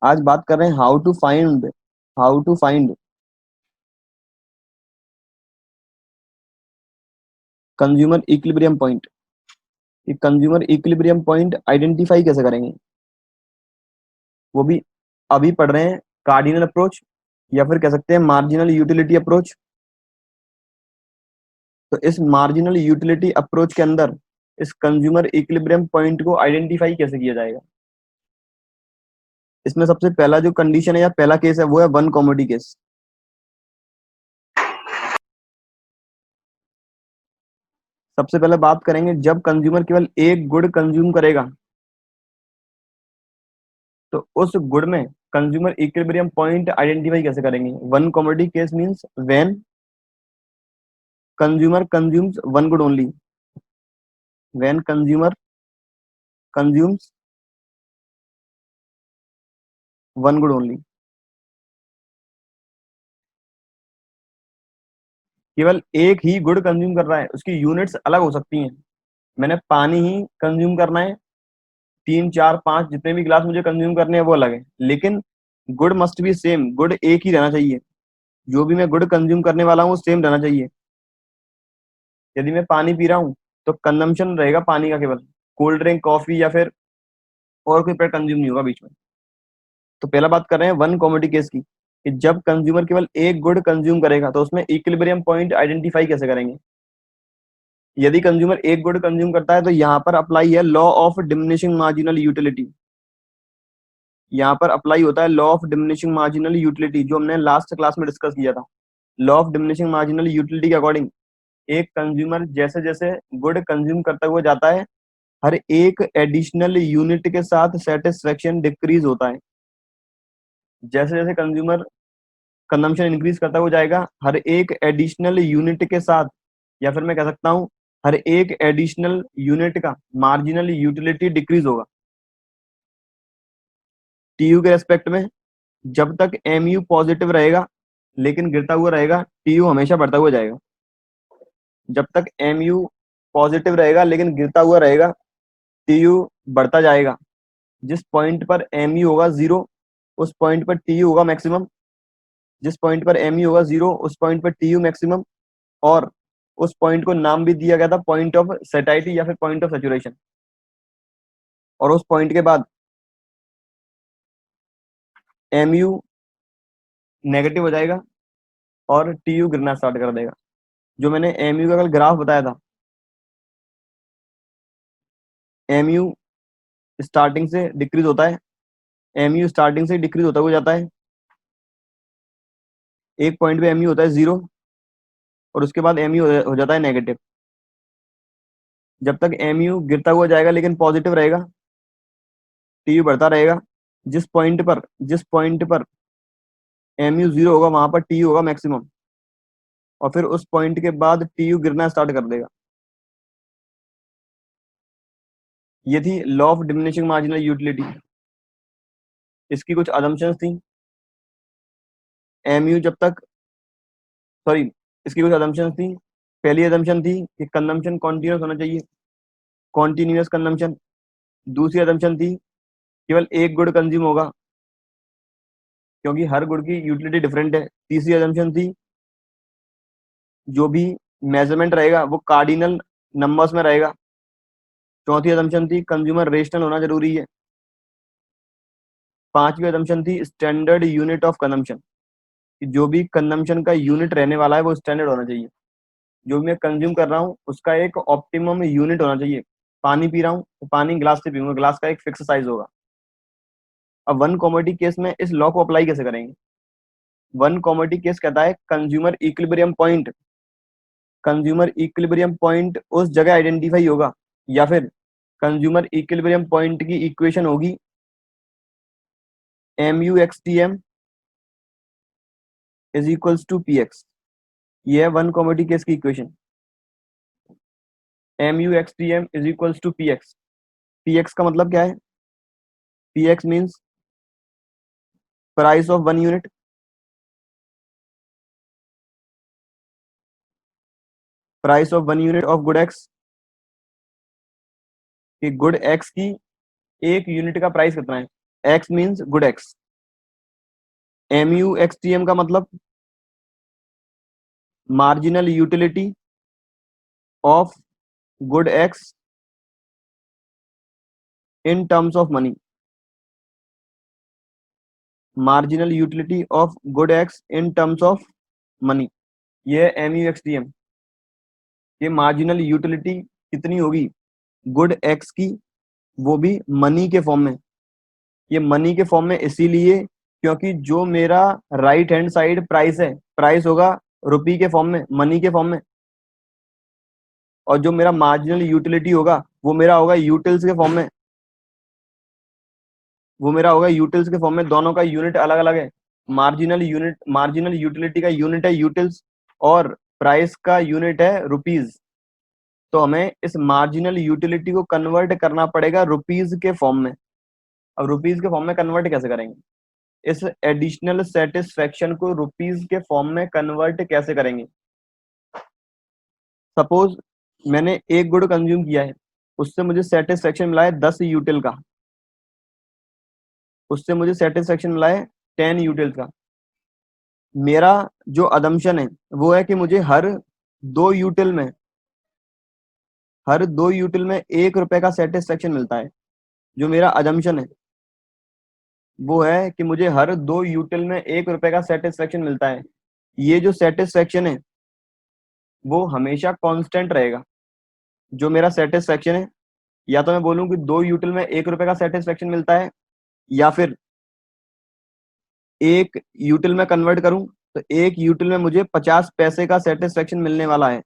आज बात कर रहे हैं how to find consumer equilibrium point. ये कंज्यूमर इक्विलिब्रियम पॉइंट आइडेंटिफाई कैसे करेंगे, वो भी अभी पढ़ रहे हैं। कार्डिनल अप्रोच या फिर कह सकते हैं मार्जिनल यूटिलिटी अप्रोच। तो इस मार्जिनल यूटिलिटी अप्रोच के अंदर इस कंज्यूमर इक्विलिब्रियम पॉइंट को आइडेंटिफाई कैसे किया जाएगा। इसमें सबसे पहला जो कंडीशन है या पहला केस है वो है वन कमोडिटी केस। सबसे पहले बात करेंगे जब कंज्यूमर केवल एक गुड कंज्यूम करेगा तो उस गुड में कंज्यूमर इक्विलिब्रियम पॉइंट आइडेंटिफाई कैसे करेंगे। One commodity case means when consumer consumes one good only. When consumer consumes one good only. केवल एक ही गुड कंज्यूम कर रहा है, उसकी यूनिट्स अलग हो सकती हैं। मैंने पानी ही कंज्यूम करना है, 3 4 5 जितने भी गिलास मुझे कंज्यूम करने हैं वो अलग है, लेकिन good must be same. Good एक ही रहना चाहिए, जो भी मैं गुड कंज्यूम करने वाला हूँ वो सेम रहना चाहिए। यदि मैं पानी पी रहा हूँ तो कंजम्पशन रहेगा पानी का केवल, कोल्ड ड्रिंक कॉफी या फिर और कोई प्रोडक्ट कंज्यूम नहीं होगा बीच में। तो पहला बात कर रहे हैं वन कमोडिटी केस की, कि जब कंज्यूमर केवल एक गुड कंज्यूम करेगा तो उसमें इक्विलिब्रियम पॉइंट आइडेंटिफाई कैसे करेंगे। यदि कंज्यूमर एक गुड कंज्यूम करता है तो यहाँ पर अप्लाई है law of diminishing marginal utility. यहाँ पर अप्लाई होता है law of diminishing marginal utility, जो हमने लास्ट क्लास में डिस्कस किया था। Law of diminishing marginal utility के अकॉर्डिंग एक कंज्यूमर जैसे जैसे गुड कंज्यूम करता हुआ जाता है, हर एक एडिशनल यूनिट के साथ सेटिस्फेक्शन डिक्रीज होता है। जैसे जैसे कंज्यूमर कंजम्पशन इंक्रीज करता हुआ जाएगा, हर एक एडिशनल यूनिट के साथ, या फिर मैं कह सकता हूं हर एक एडिशनल यूनिट का मार्जिनल यूटिलिटी डिक्रीज होगा। टीयू के रेस्पेक्ट में जब तक एमयू पॉजिटिव रहेगा लेकिन गिरता हुआ रहेगा, टीयू हमेशा बढ़ता हुआ जाएगा। जब तक एमयू पॉजिटिव रहेगा लेकिन गिरता हुआ रहेगा, टीयू बढ़ता जाएगा। जिस पॉइंट पर एमयू होगा 0 उस पॉइंट पर टीयू होगा मैक्सिमम। जिस पॉइंट पर एमयू होगा 0 उस पॉइंट पर टीयू मैक्सिमम। और उस पॉइंट को नाम भी दिया गया था पॉइंट ऑफ सेटाइटी या फिर पॉइंट ऑफ सेचुरेशन। और उस पॉइंट के बाद एमयू नेगेटिव हो जाएगा और टीयू गिरना स्टार्ट कर देगा। जो मैंने एमयू का कल ग्राफ बताया था, एमयू स्टार्टिंग से डिक्रीज होता है, एमयू स्टार्टिंग से डिक्रीज होता हुआ जाता है। एक पॉइंट पे एमयू होता है 0 और उसके बाद एमयू हो जाता है नेगेटिव। जब तक एमयू गिरता हुआ जाएगा लेकिन पॉजिटिव रहेगा, टीयू बढ़ता रहेगा। जिस पॉइंट पर एमयू 0 होगा वहां पर टीयू होगा मैक्सिमम, और फिर उस पॉइंट के बाद टीयू गिरना स्टार्ट कर देगा। ये थी law of diminishing marginal utility. इसकी कुछ अजम्पशंस थी। एमयू जब तक सॉरी इसकी कुछ अजम्पशंस थी। पहली अजम्पशन थी कि कंजम्पशन कॉन्टिन्यूस होना चाहिए, कॉन्टिन्यूस कंजम्पशन। दूसरी अजम्पशन थी केवल एक गुड कंज्यूम होगा, क्योंकि हर गुड की यूटिलिटी डिफरेंट है। तीसरी अजम्पशन थी जो भी मेजरमेंट रहेगा वो कार्डिनल नंबर्स में रहेगा। चौथी अजम्पशन थी कंज्यूमर रेशनल होना जरूरी है। पांचवी अजम्पशन थी स्टैंडर्ड यूनिट ऑफ कंजम्पशन, कि जो भी कंजम्पशन का यूनिट रहने वाला है वो स्टैंडर्ड होना चाहिए। जो भी मैं कंज्यूम कर रहा हूँ उसका एक ऑप्टिमम यूनिट होना चाहिए। पानी पी रहा हूँ तो पानी ग्लास से पीऊंगा, ग्लास का एक फिक्स साइज होगा। अब वन कॉमोडिटी केस में इस लॉ को अप्लाई कैसे करेंगे। वन कॉमोडिटी केस कहता है कंज्यूमर इक्विलिब्रियम पॉइंट उस जगह आइडेंटिफाई होगा, या फिर कंज्यूमर इक्विलिब्रियम पॉइंट की इक्वेशन होगी MUXTM is equals to PX। ये है वन कॉमोडिटी केस की equation. MUXTM is equals to PX। PX का मतलब क्या है। PX means price of one unit. Price of one unit of good x, कि गुड एक्स की एक यूनिट का प्राइस कितना है। X means good x. MUXTM का मतलब marginal utility of good x in terms of money. Marginal utility of good x in terms of money, ये है MUXTM। ये मार्जिनल यूटिलिटी कितनी होगी गुड एक्स की, वो भी मनी के फॉर्म में। ये मनी के फॉर्म में इसीलिए क्योंकि जो मेरा राइट हैंड साइड प्राइस है, प्राइस होगा रुपी के फॉर्म में, मनी के फॉर्म में। और जो मेरा मार्जिनल यूटिलिटी होगा वो मेरा होगा यूटिल्स के फॉर्म में, वो मेरा होगा यूटिल्स के फॉर्म में। दोनों का यूनिट अलग अलग है। मार्जिनल यूटिलिटी का यूनिट है यूटिल्स, और प्राइस का यूनिट है रुपीज। तो हमें इस मार्जिनल यूटिलिटी को कन्वर्ट करना पड़ेगा रुपीज के फॉर्म में। अब रुपीज के फॉर्म में कन्वर्ट कैसे करेंगे, इस एडिशनल सेटिस्फेक्शन को रुपीज के फॉर्म में कन्वर्ट कैसे करेंगे। सपोज मैंने एक गुड कंज्यूम किया है, उससे मुझे सेटिस्फेक्शन मिला है 10 यूटिल का, उससे मुझे सेटिस्फेक्शन मिला है 10 यूटिल का। मेरा जो अदम्पशन है वो है कि मुझे हर दो यूटिल में 1 रुपए का सेटिस्फेक्शन मिलता है। जो मेरा अदम्पशन है वो है कि मुझे हर 2 यूटिल में 1 रुपए का सेटिस्फेक्शन मिलता है। ये जो सेटिस्फेक्शन है वो हमेशा कांस्टेंट रहेगा। जो मेरा सेटिस्फेक्शन है, या तो मैं बोलूं कि 2 यूटिल में 1 रुपए का सेटिस्फेक्शन मिलता है, या फिर 1 यूटिल में कन्वर्ट करूं तो 1 यूटिल में मुझे 50 पैसे का सेटिस्फेक्शन मिलने वाला है।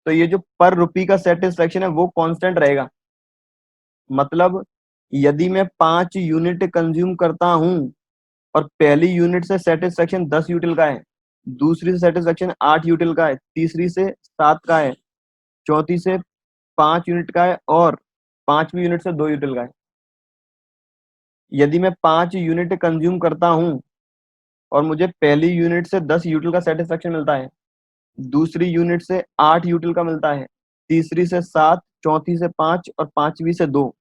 तो ये जो पर रुपी का सेटिस्फेक्शन है वो कांस्टेंट रहेगा। मतलब यदि मैं 5 यूनिट कंज्यूम करता हूं और पहली यूनिट से सेटिस्फेक्शन 10 यूटिल का है, दूसरी से सेटिस्फेक्शन 8 यूटिल का है, तीसरी से 7 का है, चौथी से 5 यूनिट का है, और पांचवी यूनिट से 2 यूटिल का है। यदि मैं 5 यूनिट कंज्यूम करता हूं और मुझे पहली यूनिट से 10 यूटिल का सेटिस्फेक्शन मिलता है, दूसरी यूनिट से 8 यूटिल का मिलता है, तीसरी से 7, चौथी से 5 और पांचवी से 2,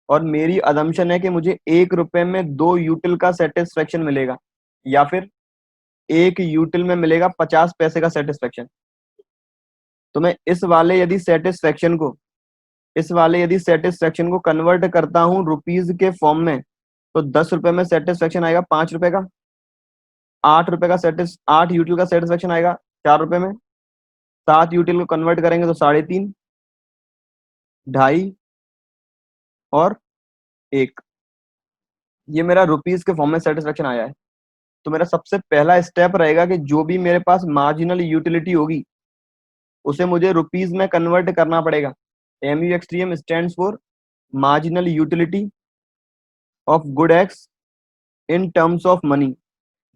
और मेरी अजम्पशन है कि मुझे 1 रुपए में 2 यूटिल का सेटिस्फेक्शन मिलेगा, या फिर 1 यूटिल में मिलेगा 50 पैसे का सेटिस्फेक्शन। तो मैं इस वाले यदि सेटिस्फेक्शन को कन्वर्ट करता हूं रुपीज के फॉर्म में, तो 10 रुपए में सेटिस्फेक्शन आएगा 5 रुपए का, 8 यूटिल का सेटिस्फेक्शन आएगा 4 रुपए में, 7 यूटिल को कन्वर्ट करेंगे तो 3.5, 2.5 और 1। ये मेरा रुपीज के फॉर्म में सेटिस्फेक्शन आया है। तो मेरा सबसे पहला स्टेप रहेगा कि जो भी मेरे पास मार्जिनल यूटिलिटी होगी उसे मुझे रुपीज में कन्वर्ट करना पड़ेगा। MUXTM stands for marginal utility of good x in terms of money.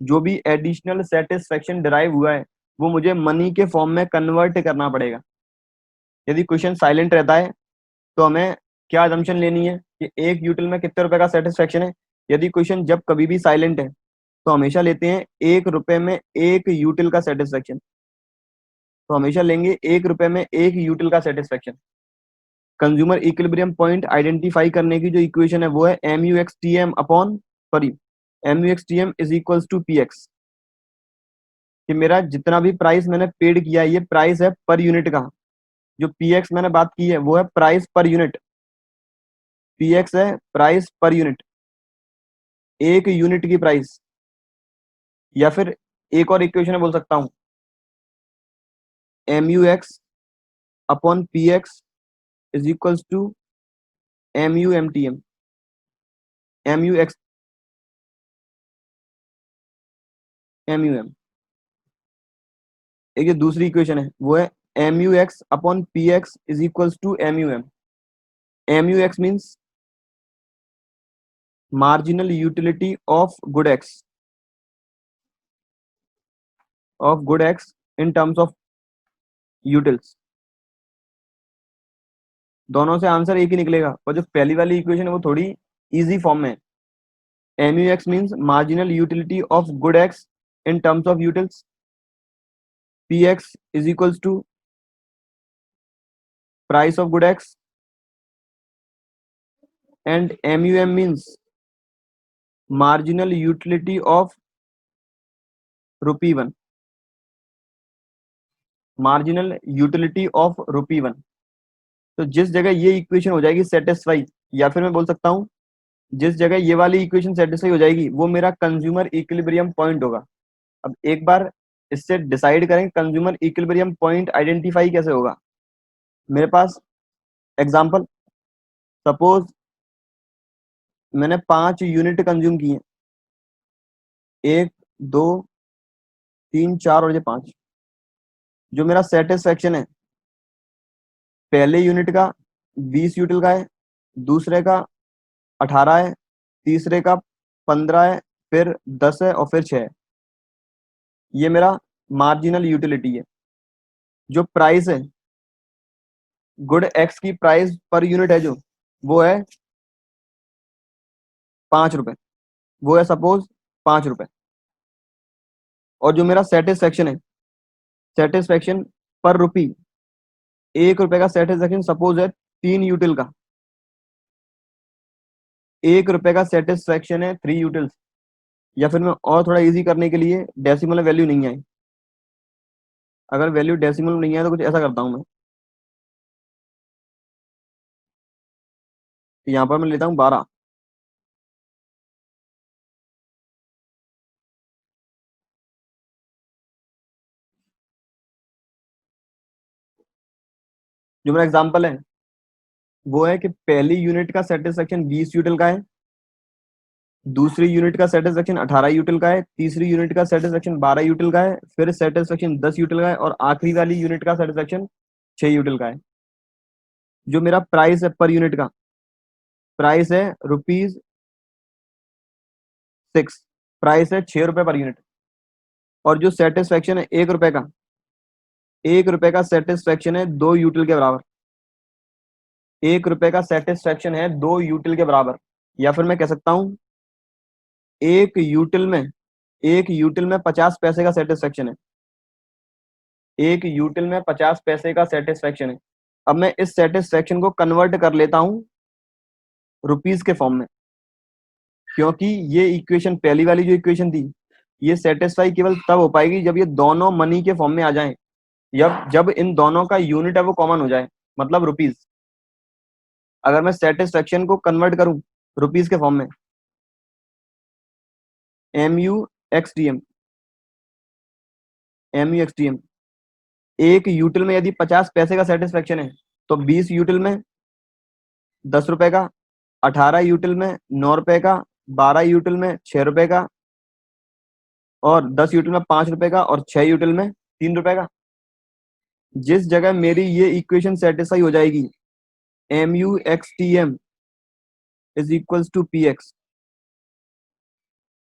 जो भी एडिशनल सेटिस्फेक्शन डिराइव हुआ है वो मुझे मनी के फॉर्म में कन्वर्ट करना पड़ेगा। यदि क्वेश्चन साइलेंट रहता है तो हमें क्या अजम्पशन लेनी है कि 1 यूटिल में कितने रुपए का सेटिस्फेक्शन है। यदि क्वेश्चन जब कभी भी साइलेंट है तो हमेशा लेते हैं 1 रुपए में 1 यूटिल का सेटिस्फेक्शन। तो हमेशा लेंगे 1 रुपए में 1 यूटिल का satisfaction. Consumer equilibrium point identify करने की जो इक्वेशन है वो है MUXTM is equals to PX। कि मेरा जितना भी प्राइस मैंने पेड किया है ये प्राइस है पर यूनिट का। जो PX मैंने बात की है वो है प्राइस पर यूनिट। PX है प्राइस पर यूनिट, 1 यूनिट की प्राइस। या फिर एक और इक्वेशन बोल सकता हूं, MUX/PX is equals to MUMTM। MUX MUM। एक जो दूसरी इक्वेशन है वो है MUX/PX is equals to MUM। MUX means marginal utility of good x in terms of utils. दोनों से आंसर एक ही निकलेगा, और जो पहली वाली इक्वेशन है वो थोड़ी इजी फॉर्म में है। MUX means marginal utility of good x in terms of utils. PX is equals to price of good x, and MUM means marginal utility of ₹1, marginal utility of ₹1। तो जिस जगह ये equation हो जाएगी satisfy, या फिर मैं बोल सकता हूँ जिस जगह ये वाली इक्वेशन सेटिस्फाई हो जाएगी वो मेरा कंज्यूमर इक्विलिब्रियम पॉइंट होगा। अब एक बार इससे डिसाइड करें कंज्यूमर इक्विलिब्रियम पॉइंट आइडेंटिफाई कैसे होगा। मेरे पास एग्जांपल, सपोज मैंने 5 यूनिट कंज्यूम किए, 1 2 3 4 और ये 5। जो मेरा सेटिस्फेक्शन है पहले यूनिट का 20 यूटिल का है, दूसरे का 18 है, तीसरे का 15 है, फिर 10 है और फिर 6 है। ये मेरा मार्जिनल यूटिलिटी है। जो प्राइस है, गुड एक्स की प्राइस पर यूनिट है जो, वो है 5 रुपए, वो है सपोज 5 रुपए। और जो मेरा सेटिस्फेक्शन है, सेटिस्फेक्शन पर रुपी, 1 रुपए का सेटिस्फेक्शन सपोज है 3 यूटिल का, 1 रुपए का सेटिस्फेक्शन है 3 यूटिल्स। या फिर मैं और थोड़ा इजी करने के लिए, डेसिमल में वैल्यू नहीं आई, अगर वैल्यू डेसिमल में नहीं है तो कुछ ऐसा करता हूं मैं, तो यहाँ पर मैं लेता हूँ 12। जो मेरा एग्जांपल है वो है कि पहली यूनिट का सेटिस्फेक्शन 20 यूटिल का है, दूसरी यूनिट का सेटिस्फेक्शन 18 यूटिल का है, तीसरी यूनिट का सेटिस्फेक्शन 12 यूटिल का है, फिर सेटिस्फेक्शन 10 यूटिल का है और आखिरी वाली यूनिट का सेटिस्फेक्शन 6 यूटिल का है। जो मेरा प्राइस है पर यूनिट का, प्राइस है ₹6, प्राइस है 6 रुपए पर यूनिट। और जो सेटिस्फेक्शन है 1 रुपए का, 1 रुपए का सेटिस्फेक्शन है 2 यूटिल के बराबर, 1 रुपए का सेटिस्फेक्शन है 2 यूटिल के बराबर। या फिर मैं कह सकता हूँ एक यूटिल में, 50 पैसे का सेटिस्फेक्शन है, 1 यूटिल में 50 पैसे का सेटिस्फेक्शन है। अब मैं इस सेटिस्फेक्शन को कन्वर्ट कर लेता हूँ रुपीज के फॉर्म में, क्योंकि ये इक्वेशन, पहली वाली जो इक्वेशन थी, ये सेटिस्फाई केवल तब हो पाएगी जब ये दोनों मनी के फॉर्म में आ जाएं, जब जब इन दोनों का यूनिट है वो कॉमन हो जाए, मतलब रुपीज। अगर मैं सेटिस्फेक्शन को कन्वर्ट करूं रुपीज के फॉर्म में, MUXTM, MUXTM, 1 यूटिल में यदि 50 पैसे का सेटिस्फेक्शन है तो 20 यूटिल में 10 रुपए का, 18 यूटिल में 9 रुपए का, 12 यूटिल में 6 रुपए का, और 10 यूटिल में 5 रुपए का, और 6 यूटिल में 3 रुपए का। जिस जगह मेरी ये इक्वेशन सेटिस्फाई हो जाएगी, MUXTM is equals to PX।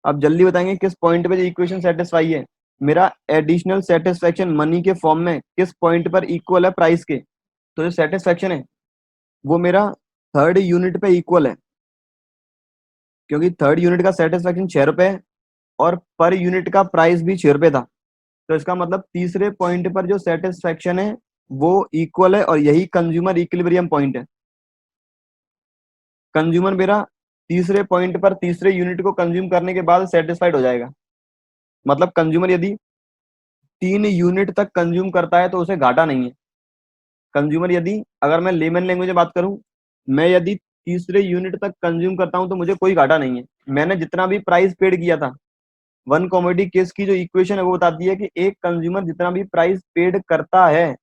अब जल्दी बताएंगे किस पॉइंट पे इक्वेशन सेटिस्फाई है। मेरा एडिशनल सेटिस्फेक्शन मनी के फॉर्म में किस पॉइंट पर इक्वल है प्राइस के। तो जो सेटिस्फेक्शन है वो मेरा 3rd यूनिट पे इक्वल है, क्योंकि 3rd यूनिट का सेटिस्फेक्शन 6 रुपए है और पर यूनिट का प्राइस भी 6 रुपए था। तो इसका मतलब तीसरे पॉइंट पर जो सेटिस्फेक्शन है वो इक्वल है, और यही कंज्यूमर इक्विलिब्रियम पॉइंट है। कंज्यूमर मेरा तीसरे पॉइंट पर तीसरे यूनिट को कंज्यूम करने के बाद सेटिस्फाइड हो जाएगा। मतलब कंज्यूमर यदि 3 यूनिट तक कंज्यूम करता है तो उसे घाटा नहीं है। कंज्यूमर यदि, अगर मैं लेमन लैंग्वेज में बात करूं, मैं यदि तीसरे यूनिट तक कंज्यूम करता हूं तो मुझे कोई घाटा नहीं है। मैंने जितना भी प्राइस पेड किया था, वन कॉमोडिटी केस की जो इक्वेशन है वो बताती है कि एक कंज्यूमर जितना भी प्राइस पेड करता है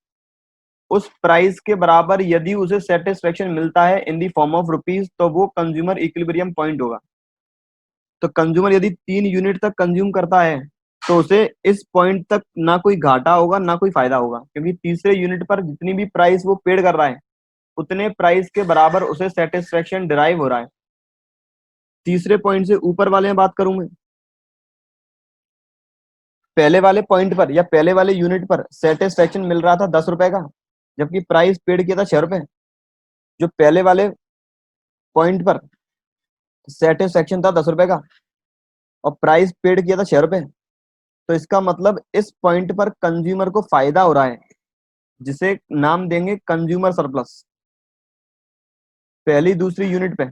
उस प्राइस के बराबर यदि उसे सेटिस्फेक्शन मिलता है इन दी फॉर्म ऑफ रुपीज, तो वो कंज्यूमर इक्विलिब्रियम पॉइंट होगा। तो कंज्यूमर यदि 3 यूनिट तक कंज्यूम करता है तो उसे इस पॉइंट तक ना कोई घाटा होगा ना कोई फायदा होगा, क्योंकि तीसरे यूनिट पर जितनी भी प्राइस वो पेड कर रहा है उतने प्राइस के बराबर उसे सेटिस्फेक्शन डिराइव हो रहा है। तीसरे पॉइंट से ऊपर वाले में बात करूं मैं, पहले वाले पॉइंट पर या पहले वाले यूनिट पर सेटिस्फेक्शन मिल रहा था 10 रुपए का, जबकि प्राइस पेड किया था 6 रुपए। जो पहले वाले पॉइंट पर सेटिस्फेक्शन था 10 रुपए का और प्राइस पेड किया था 6 रुपए, तो इसका मतलब इस पॉइंट पर कंज्यूमर को फायदा हो रहा है, जिसे नाम देंगे कंज्यूमर सरप्लस। पहली दूसरी यूनिट पे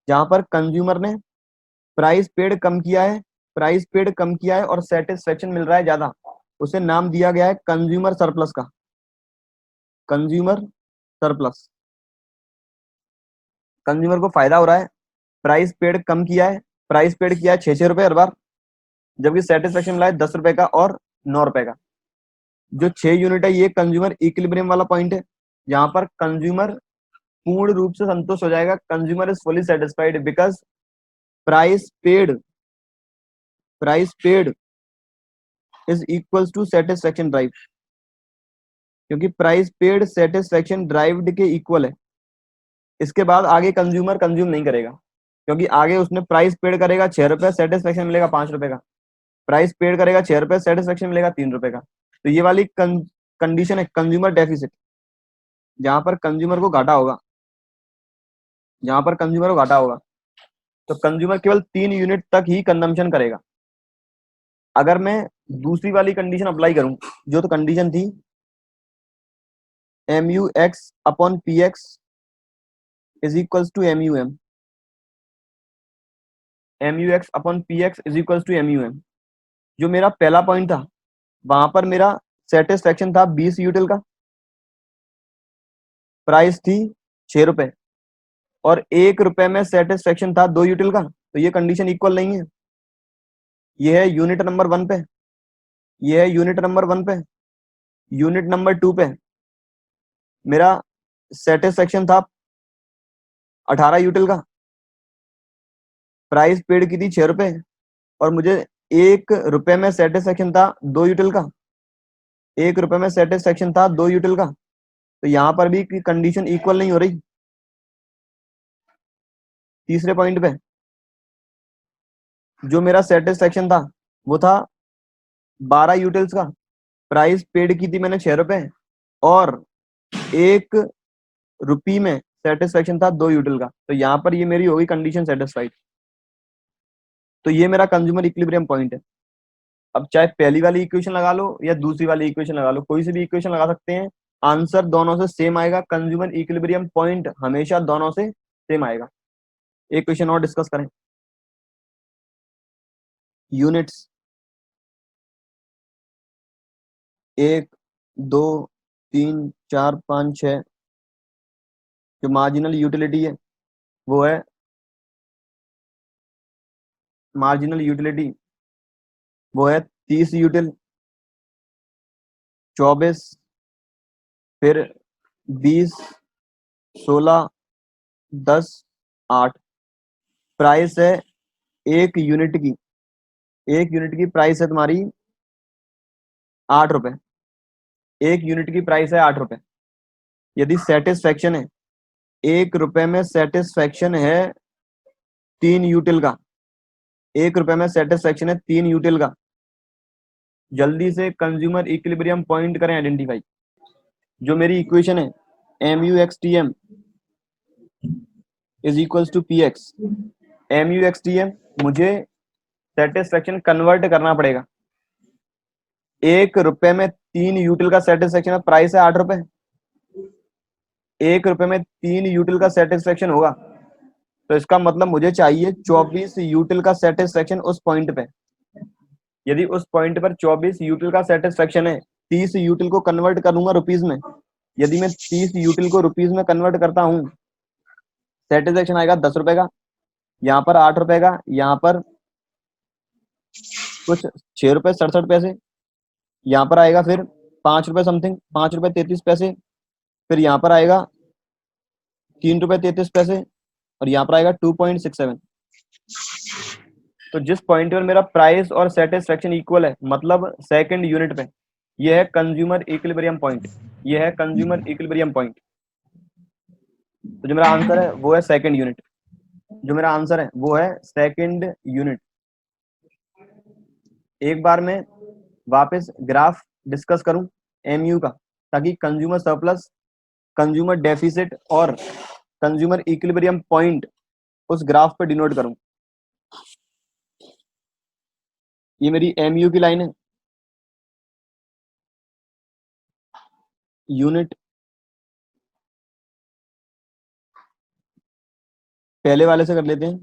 जहां पर कंज्यूमर ने प्राइस पेड कम किया है, प्राइस पेड कम किया है और सेटिस्फेक्शन मिल रहा है ज्यादा, उसे नाम दिया गया है कंज्यूमर सरप्लस का, कंज्यूमर सरप्लस। कंज्यूमर को फायदा हो रहा है, प्राइस पेड कम किया है, प्राइस पेड किया है 6 6 रुपए हर बार, जबकि सेटिस्फेक्शन मिला है 10 रुपए का और 9 रुपए का। जो 6 यूनिट है ये कंज्यूमर इक्विलिब्रियम वाला पॉइंट है, यहाँ पर कंज्यूमर पूर्ण रूप से संतुष्ट हो जाएगा, consumer is fully satisfied because price paid, price paid is equals to satisfaction drive, क्योंकि प्राइस पेड सेटिस्फेक्शन ड्राइव्ड के इक्वल है। इसके बाद आगे कंज्यूमर कंज्यूम नहीं करेगा, क्योंकि आगे उसने प्राइस पेड करेगा 6 रुपए, सेटिस्फेक्शन मिलेगा 5 रुपए का, प्राइस पेड करेगा 6 रुपए, सेटिस्फेक्शन मिलेगा 3 रुपए का। तो ये वाली कंडीशन है कंज्यूमर डेफिसिट, जहां पर कंज्यूमर को घाटा होगा, जहां पर कंज्यूमर को घाटा होगा। तो कंज्यूमर केवल 3 यूनिट तक ही कंजम्पशन करेगा। अगर मैं दूसरी वाली कंडीशन अप्लाई करूं, जो तो कंडीशन थी M U X upon P X is equals to M U M, M U X upon P X is equals to M U M. जो मेरा पहला पॉइंट था वहां पर मेरा सेटिस्फेक्शन था 20 यूटिल का, प्राइस थी 6 रुपए, और 1 रुपए में सेटिस्फेक्शन था 2 यूटिल का, तो ये कंडीशन इक्वल नहीं है। ये है यूनिट नंबर 1 पे, ये है यूनिट नंबर 1 पे। यूनिट नंबर 2 पे मेरा सेटिस्फेक्शन था 18 यूटिल का, प्राइस पेड की थी 6 रुपए, और मुझे 1 रुपए में सेटिस्फेक्शन था 2 यूटिल का, 1 रुपए में सेटिस्फेक्शन था 2 यूटिल का। तो यहाँ पर भी कंडीशन इक्वल नहीं हो रही। तीसरे पॉइंट पे जो मेरा सेटिस्फेक्शन था वो था 12 यूटिल्स का, प्राइस पेड की थी मैंने 6 रुपए, और 1 रुपये में सेटिस्फेक्शन था 2 यूटिल का। तो यहाँ पर ये मेरी होगी कंडीशन सेटिस्फाइड। तो ये मेरा कंज्यूमर इक्विलिब्रियम पॉइंट है। अब चाहे पहली वाली इक्वेशन लगा लो या दूसरी वाली इक्वेशन लगा लो, कोई सी भी इक्वेशन लगा सकते हैं, आंसर दोनों से सेम आएगा। कंज्यूमर इक्विलिब्रियम पॉइंट हमेशा दोनों से सेम आएगा। एक क्वेश्चन और डिस्कस करें। यूनिट्स 1 2 3 4 5 6, जो मार्जिनल यूटिलिटी है वो है, मार्जिनल यूटिलिटी वो है 30 यूटिल, 24, फिर 20, 16, 10, 8। प्राइस है 1 यूनिट की, 1 यूनिट की प्राइस है तुम्हारी 8 रुपए, 1 यूनिट की प्राइस है 8 रुपए। यदि सेटिस्फेक्शन है 1 रुपए में, सेटिस्फेक्शन है 3 यूटिल का, 1 रुपए में सेटिस्फेक्शन है 3 यूटिल का। जल्दी से कंज्यूमर इक्विलिब्रियम पॉइंट करें आइडेंटिफाई। जो मेरी इक्वेशन है M U X T M is equals to P X, M U X T M मुझे सेटिस्फेक्शन कन्वर्ट करना पड़ेगा। 1 रुपए में 3 यूटिल का सेटिस्फेक्शन है, प्राइस है 8 रुपए, 1 रुपए में 3 यूटिल का सेटिस्फेक्शन होगा, तो इसका मतलब मुझे चाहिए 24 यूटिल का सेटिस्फेक्शन उस पॉइंट पे। यदि उस पॉइंट पर 24 यूटिल का सेटिस्फेक्शन है, 30 यूटिल को कन्वर्ट करूंगा रुपीज में। यदि मैं 30 यूटिल को रुपीज में कन्वर्ट करता हूँ, सेटिस्फेक्शन आएगा 10 रुपए का, यहाँ पर 8 रुपए का, यहाँ पर कुछ 6 रुपए 67 पैसे, यहाँ पर आएगा फिर 5 रुपए समथिंग, 5 रुपए 33 पैसे, फिर यहाँ पर आएगा 3 रुपए 33 पैसे, और यहाँ पर आएगा 2.67। तो जिस पॉइंट पर मेरा प्राइस और सेटिस्फेक्शन इक्वल है, मतलब सेकंड यूनिट पे, ये है कंज्यूमर इक्विलिब्रियम पॉइंट, ये है कंज्यूमर इक्विलिब्रियम पॉइंट। तो जो मेरा आंसर है वो है सेकंड यूनिट, जो मेरा आंसर है वो है सेकंड यूनिट। एक बार मैं वापस ग्राफ डिस्कस करूं एमयू का, ताकि कंज्यूमर सरप्लस, कंज्यूमर डेफिसिट और कंज्यूमर इक्विलिब्रियम पॉइंट उस ग्राफ पे डिनोट करूं। ये मेरी एमयू की लाइन है, यूनिट पहले वाले से कर लेते हैं।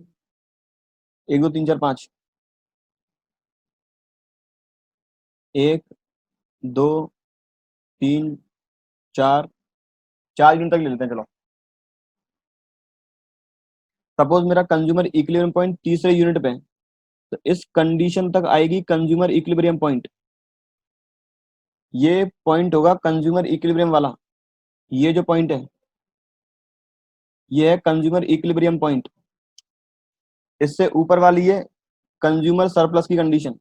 1 2 3 4 5, 1 2 3 4, 4 यूनिट तक ले लेते हैं चलो। सपोज मेरा कंज्यूमर इक्विलिब्रियम पॉइंट तीसरे यूनिट पे है, तो इस कंडीशन तक आएगी कंज्यूमर इक्विलिब्रियम पॉइंट। ये पॉइंट होगा कंज्यूमर इक्विलिब्रियम वाला, ये जो पॉइंट है ये है कंज्यूमर इक्विलिब्रियम पॉइंट। इससे ऊपर वाली है कंज्यूमर सरप्लस की कंडीशन,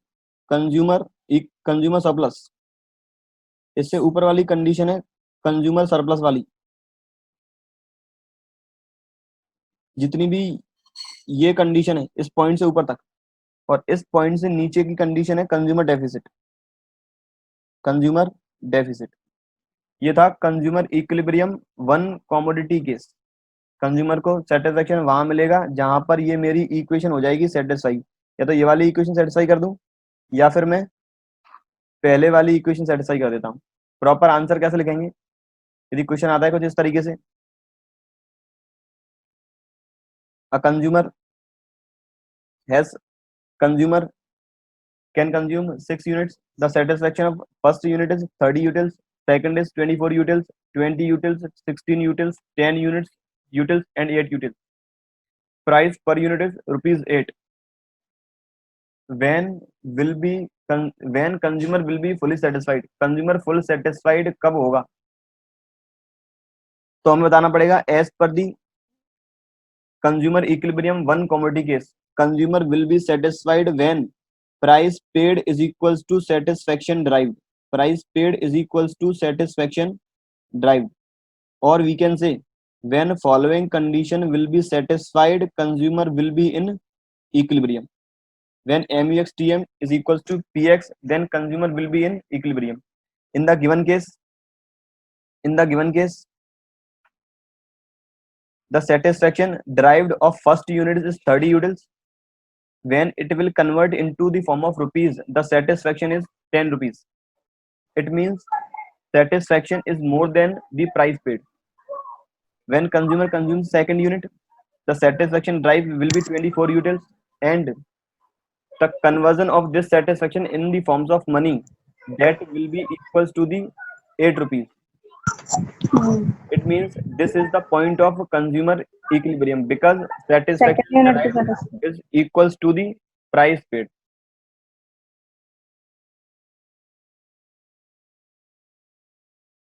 कंज्यूमर सरप्लस। इससे ऊपर वाली कंडीशन है कंज्यूमर सरप्लस वाली। जितनी भी ये कंडीशन है इस पॉइंट से ऊपर तक, और इस पॉइंट से नीचे की कंडीशन है कंज्यूमर डेफिसिट। कंज्यूमर डेफिसिट ये था consumer equilibrium one commodity case. Consumer को सेटिस्फेक्शन वहां मिलेगा जहां पर ये मेरी इक्वेशन हो जाएगी सेटिस्फाई। या तो ये वाली इक्वेशन सेटिस्फाई कर दूं, या फिर मैं पहले वाली इक्वेशन सेटिस्फाई कर देता हूँ। प्रॉपर आंसर कैसे लिखेंगे? यदि क्वेश्चन आता है कुछ इस तरीके से, a consumer has consumer can consume 6 units. The satisfaction of first unit is 30 utils, second is 24 utils, 20 utils, 16 utils, 10 units utils, and 8 utils. Price per unit is rupees 8. When will be when consumer will be fully satisfied? Consumer full satisfied कब होगा? तो हमें बताना पड़ेगा as per the consumer equilibrium one commodity case. Consumer will be satisfied when price paid is equals to satisfaction derived. Price paid is equals to satisfaction derived. Or we can say when following condition will be satisfied, consumer will be in equilibrium. When MUXTM is equals to PX, then consumer will be in equilibrium. In the given case, the satisfaction derived of first unit is 30 utils. When it will convert into the form of rupees, the satisfaction is 10 rupees. It means satisfaction is more than the price paid. When consumer consumes second unit, the satisfaction drive will be 24 utils, and the conversion of this satisfaction in the forms of money, that will be equals to the 8 rupees. It means this is the point of consumer equilibrium because satisfaction Second unit derived is equals to the price paid.